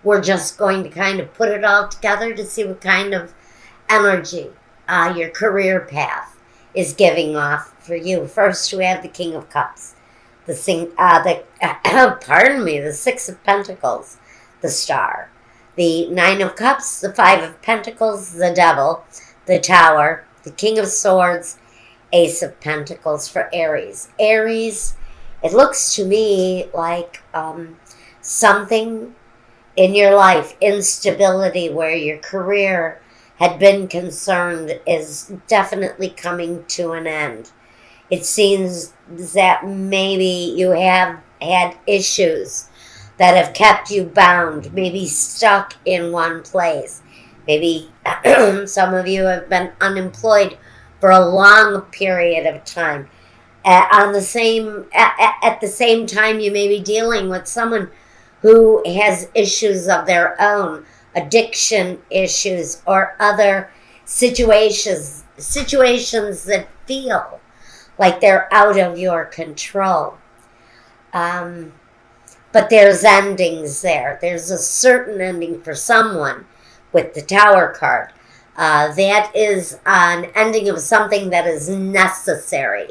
we're just going to kind of put it all together to see what kind of energy your career path is giving off for you. First, we have the King of Cups, pardon me, the Six of Pentacles, the Star, the Nine of Cups, the Five of Pentacles, the Devil, the Tower, the King of Swords, Ace of Pentacles for Aries. Aries, it looks to me like something in your life, instability where your career had been concerned, is definitely coming to an end. It seems that maybe you have had issues that have kept you bound, maybe stuck in one place. Maybe some of you have been unemployed for a long period of time. At the same time, you may be dealing with someone who has issues of their own, addiction issues, or other situations that feel like they're out of your control. But there's endings there. There's a certain ending for someone with the Tower card. That is an ending of something that is necessary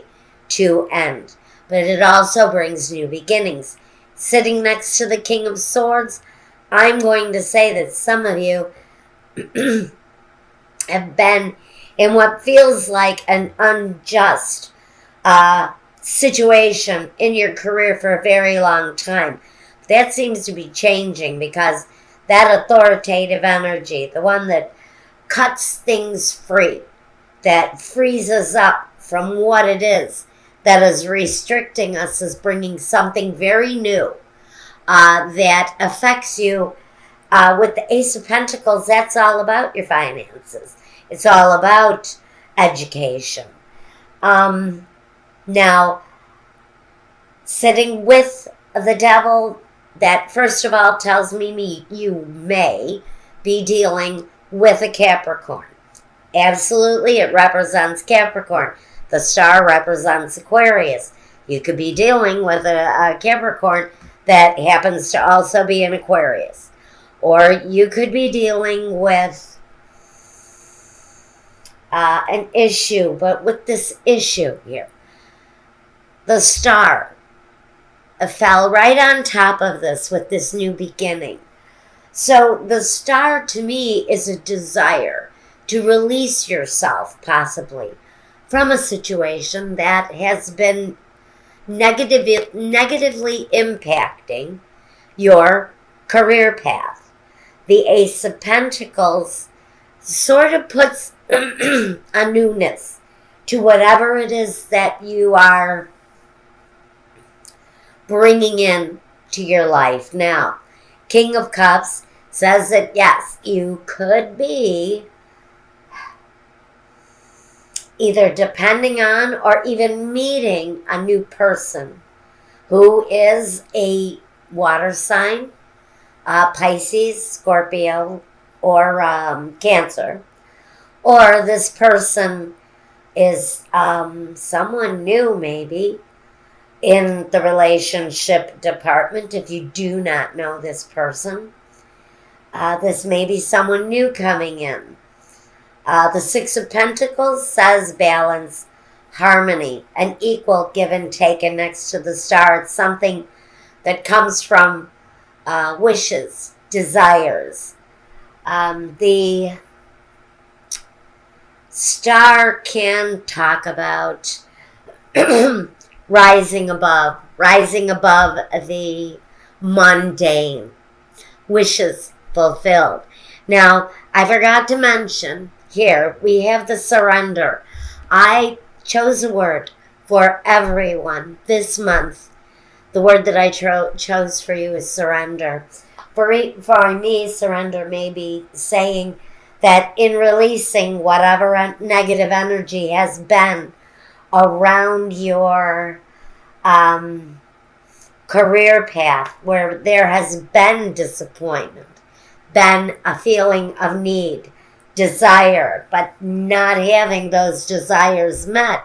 to end. But it also brings new beginnings. Sitting next to the King of Swords, I'm going to say that some of you have been in what feels like an unjust situation in your career for a very long time. That seems to be changing because that authoritative energy, the one that cuts things free, that frees us up from what it is that is restricting us, is bringing something very new that affects you. With the Ace of Pentacles, that's all about your finances. It's all about education. Now, sitting with the Devil, that first of all tells me you may be dealing with a Capricorn. Absolutely, it represents Capricorn. The Star represents Aquarius. You could be dealing with a Capricorn that happens to also be an Aquarius. Or you could be dealing with an issue, but with this issue here, the Star fell right on top of this with this new beginning. So the Star to me is a desire to release yourself possibly from a situation that has been negatively impacting your career path. The Ace of Pentacles sort of puts a newness to whatever it is that you are bringing in to your life. Now, King of Cups says that yes, you could be either depending on or even meeting a new person who is a water sign, Pisces, Scorpio, or Cancer. Or this person is someone new maybe in the relationship department. If you do not know this person, this may be someone new coming in. The Six of Pentacles says balance, harmony, an equal give and take. And next to the Star, it's something that comes from wishes, desires. The Star can talk about rising above the mundane, wishes fulfilled. Now, I forgot to mention, here we have the surrender. I chose a word for everyone this month. The word that I chose for you is surrender. For me, surrender may be saying that in releasing whatever negative energy has been around your career path, where there has been disappointment, been a feeling of need, desire, but not having those desires met,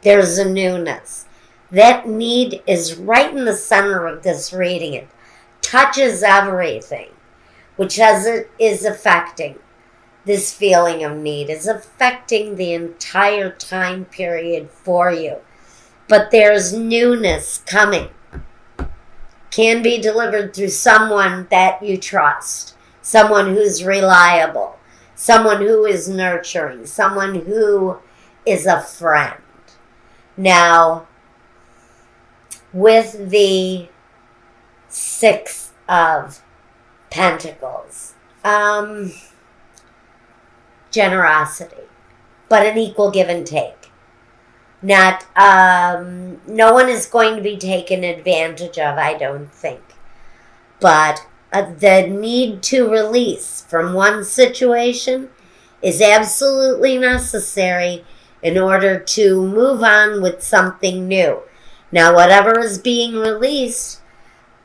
there's a newness. That need is right in the center of this reading. It touches everything. which as it is affecting this feeling of need, is affecting the entire time period for you. But there's newness coming. Can be delivered through someone that you trust, someone who's reliable, someone who is nurturing, someone who is a friend. Now, with the Six of Pentacles, generosity, but an equal give and take. Not, no one is going to be taken advantage of, I don't think. But the need to release from one situation is absolutely necessary in order to move on with something new. Now, whatever is being released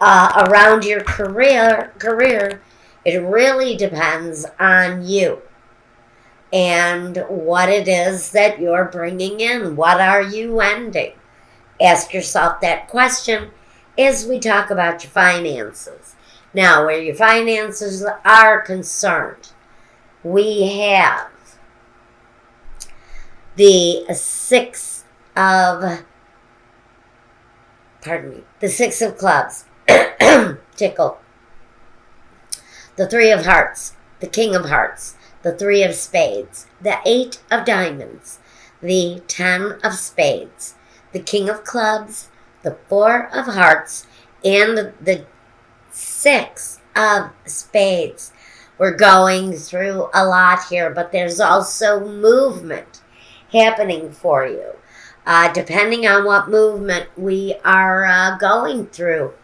around your career, it really depends on you and what it is that you're bringing in. What are you ending? Ask yourself that question as we talk about your finances. Now, where your finances are concerned, we have the Six of Clubs, tickle, the Three of Hearts, the King of Hearts, the Three of Spades, the Eight of Diamonds, the 10 of Spades, the King of Clubs, the Four of Hearts, and the Six of Spades. We're going through a lot here, but there's also movement happening for you. Depending on what movement we are going through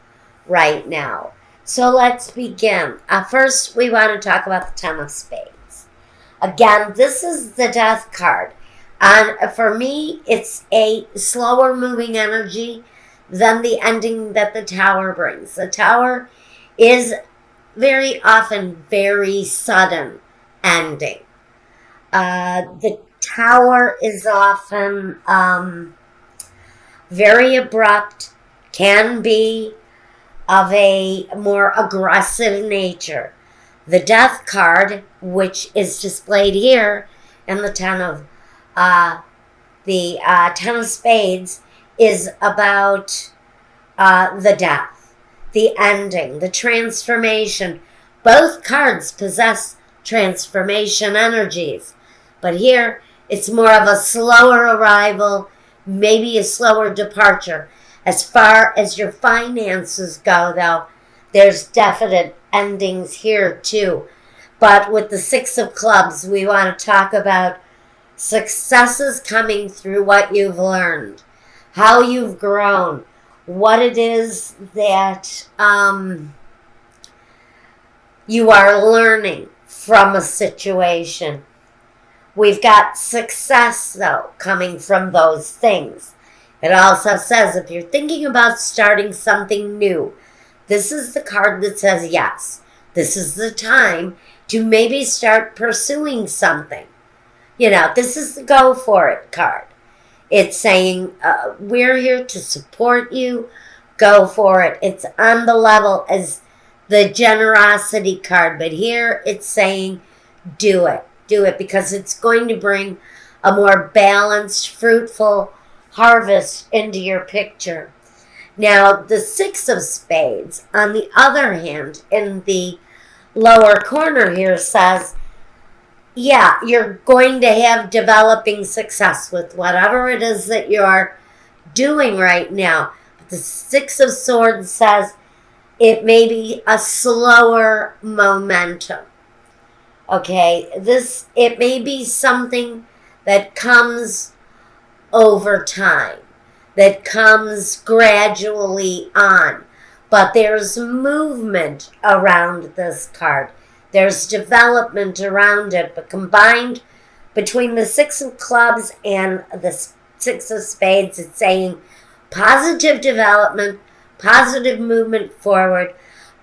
right now. So let's begin. First, we want to talk about the 10 of Spades. Again, this is the Death card. For me, it's a slower moving energy than the ending that the Tower brings. The Tower is very often very sudden ending. The Tower is often very abrupt, can be of a more aggressive nature. The Death card, which is displayed here in the Ten of Spades, is about the death, the ending, the transformation. Both cards possess transformation energies, but here it's more of a slower arrival, maybe a slower departure. As far as your finances go, though, there's definite endings here, too. But with the Six of Clubs, we want to talk about successes coming through what you've learned, how you've grown, what it is that you are learning from a situation. We've got success, though, coming from those things. It also says if you're thinking about starting something new, this is the card that says yes. This is the time to maybe start pursuing something. You know, this is the go for it card. It's saying we're here to support you. Go for it. It's on the level as the generosity card, but here it's saying do it. Do it because it's going to bring a more balanced, fruitful harvest into your picture. Now, the Six of Spades, on the other hand, in the lower corner here says, yeah, you're going to have developing success with whatever it is that you're doing right now. But the Six of Swords says it may be a slower momentum. Okay, it may be something that comes over time, that comes gradually on. But there's movement around this card. There's development around it. But combined between the Six of Clubs and the Six of Spades, it's saying positive development, positive movement forward.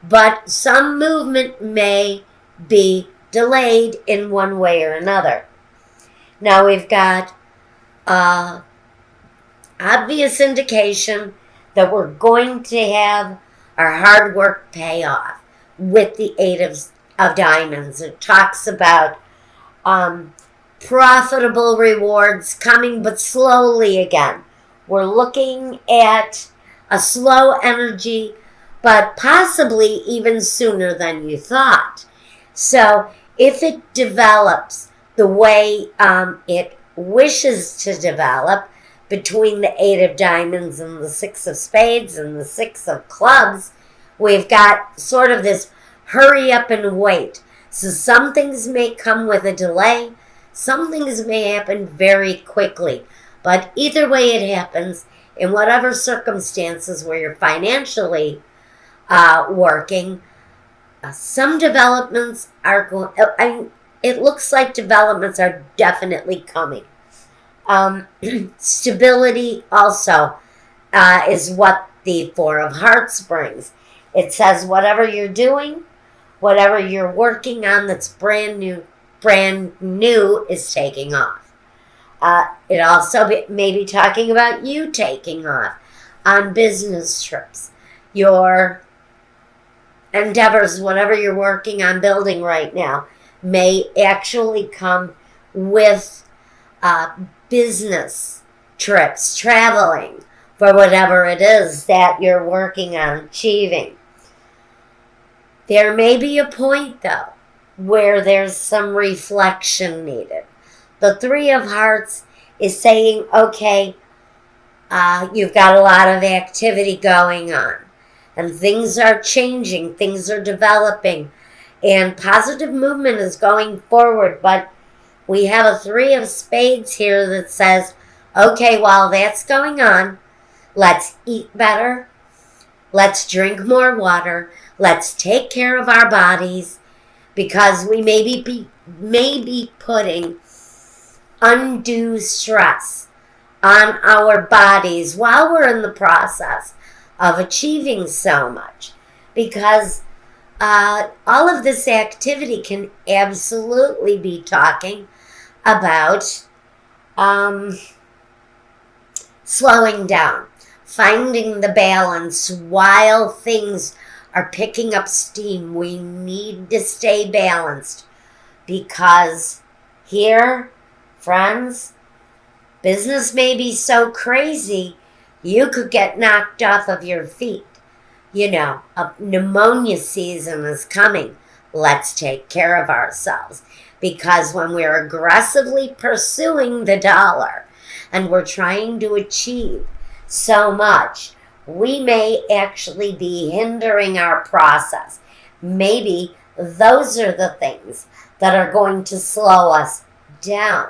But some movement may be delayed in one way or another. Now we've got obvious indication that we're going to have our hard work pay off with the Eight of Diamonds. It talks about profitable rewards coming, but slowly again. We're looking at a slow energy, but possibly even sooner than you thought. So if it develops the way it wishes to develop between the Eight of Diamonds and the Six of Spades and the Six of Clubs, we've got sort of this hurry up and wait. So some things may come with a delay. Some things may happen very quickly. But either way it happens, in whatever circumstances where you're financially working, some developments are going. It looks like developments are definitely coming. Stability also is what the Four of Hearts brings. It says whatever you're doing, whatever you're working on that's brand new is taking off. It also may be talking about you taking off on business trips. Your endeavors, whatever you're working on building right now, may actually come with business trips, traveling for whatever it is that you're working on achieving. There may be a point, though, where there's some reflection needed. The Three of Hearts is saying, okay, you've got a lot of activity going on, and things are changing, things are developing, and positive movement is going forward, but we have a Three of Spades here that says, okay, while that's going on, let's eat better, let's drink more water, let's take care of our bodies, because we may be putting undue stress on our bodies while we're in the process of achieving so much. Because all of this activity can absolutely be talking about slowing down, finding the balance while things are picking up steam. We need to stay balanced, because here, friends, business may be so crazy you could get knocked off of your feet. You know, a pneumonia season is coming. Let's take care of ourselves, because when we're aggressively pursuing the dollar and we're trying to achieve so much, we may actually be hindering our process. Maybe those are the things that are going to slow us down.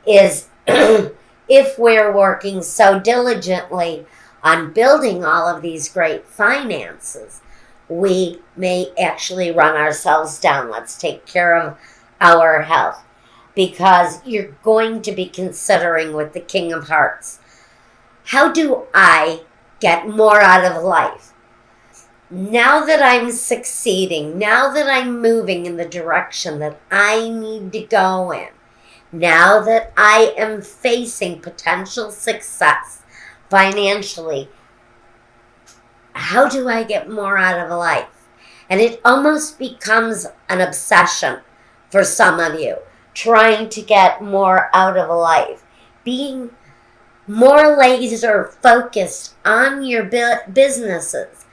Is if we're working so diligently on building all of these great finances, we may actually run ourselves down. Let's take care of our health, because you're going to be considering with the King of Hearts, how do I get more out of life? Now that I'm succeeding, now that I'm moving in the direction that I need to go in, now that I am facing potential success financially, how do I get more out of life? And it almost becomes an obsession for some of you, trying to get more out of life, being more laser focused on your businesses,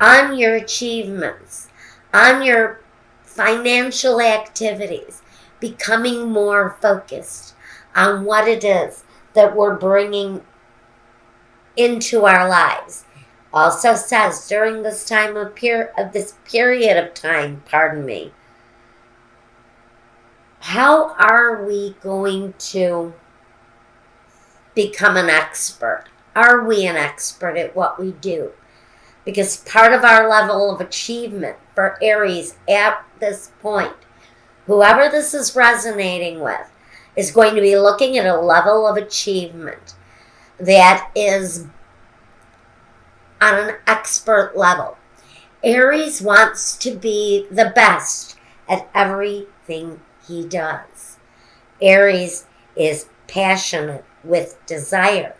on your achievements, on your financial activities, becoming more focused on what it is that we're bringing into our lives. Also says during this time of this period of time, how are we going to become an expert? Are we an expert at what we do? Because part of our level of achievement for Aries at this point, whoever this is resonating with, is going to be looking at a level of achievement that is on an expert level. Aries wants to be the best at everything he does. Aries is passionate with desire.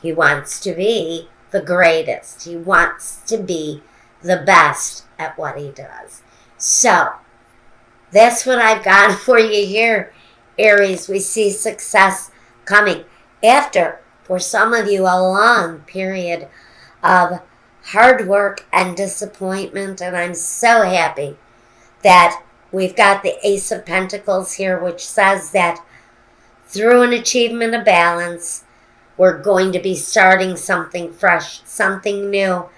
He wants to be the greatest. He wants to be the best at what he does. So, that's what I've got for you here, Aries. We see success coming after, for some of you, a long period of hard work and disappointment. And I'm so happy that we've got the Ace of Pentacles here, which says that through an achievement of balance, we're going to be starting something fresh, something new,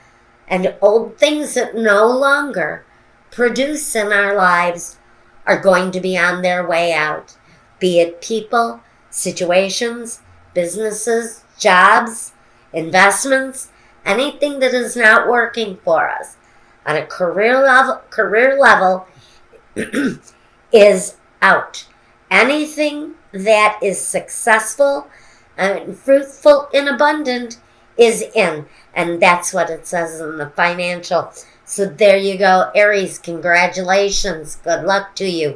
and old things that no longer produce in our lives are going to be on their way out. Be it people, situations, businesses, jobs, investments, anything that is not working for us on a career level is out. Anything that is successful and fruitful and abundant is in. And that's what it says in the financial. So there you go, Aries. Congratulations. Good luck to you.